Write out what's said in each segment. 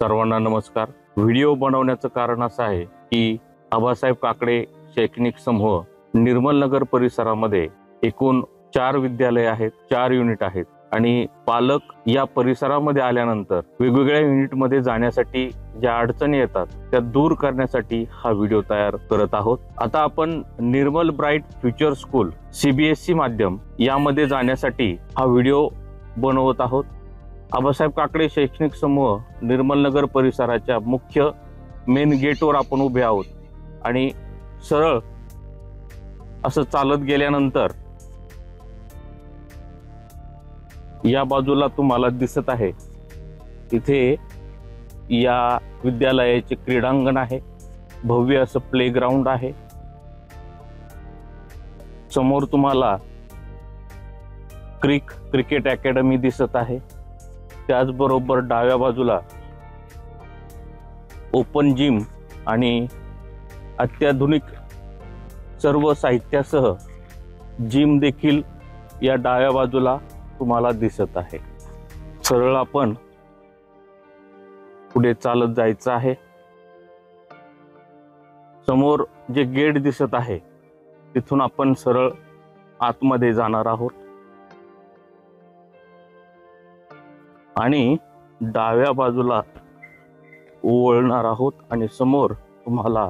सर्वांना नमस्कार। व्हिडिओ बनवण्याचं कारण असं आहे की आबासाहेब काकडे शैक्षणिक समूह निर्मल नगर परिसरामध्ये एकूण 4 विद्यालय आहेत, 4 युनिट आहेत आणि पालक या परिसरामध्ये आल्यानंतर वेगवेगळ्या युनिटमध्ये जाण्यासाठी ज्या अडचणी येतात त्या दूर करण्यासाठी हा व्हिडिओ तयार करत आहोत। आता आपण निर्मल ब्राईट फ्युचर स्कूल CBSE माध्यम यामध्ये जाण्यासाठी हा व्हिडिओ बनवत आहोत। आबासाहेब काकडे शैक्षणिक समूह निर्मल नगर परिसराच्या मुख्य मेन गेटवर आपण उभे आहोत आणि सरळ असं चालत गेल्यानंतर या बाजूला तुम्हाला दिसत आहे इथे या विद्यालयाचे क्रीडांगण आहे, भव्य असं प्लेग्राऊंड आहे। समोर तुम्हाला क्रिकेट अकॅडमी दिसत आहे। त्याचबरोबर डाव्या बाजूला ओपन जिम आणि अत्याधुनिक सर्व साहित्यासह जिम देखील या डाव्या बाजूला तुम्हाला दिसत आहे। सरळ आपण पुढे चालत जायचं आहे। समोर जे गेट दिसत आहे तिथून आपण सरळ आतमध्ये जाणार आहोत आणि डाव्या बाजूला वळणार आहोत आणि समोर तुम्हाला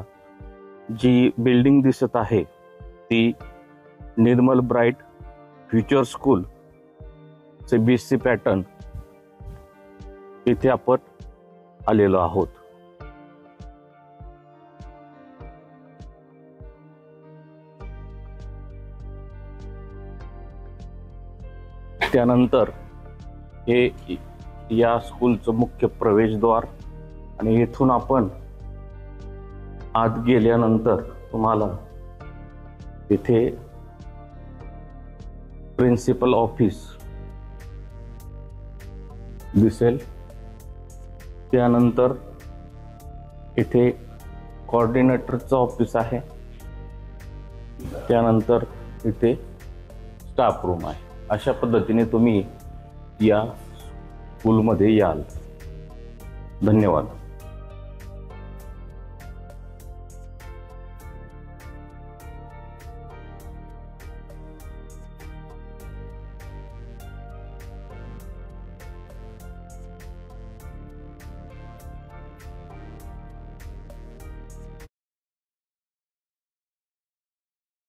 जी बिल्डिंग दिसत आहे ती Nirmal bright future school CBSE pattern इथे आपण आलेलो आहोत। त्यानंतर हे या स्कूलचं मुख्य प्रवेशद्वार आणि इथून आपण आत गेल्यानंतर तुम्हाला इथे प्रिन्सिपल ऑफिस दिसेल। त्यानंतर इथे कोऑर्डिनेटरचं ऑफिस आहे। त्यानंतर इथे स्टाफ रूम आहे। अशा पद्धतीने तुम्ही या स्कूलमध्ये याल। धन्यवाद।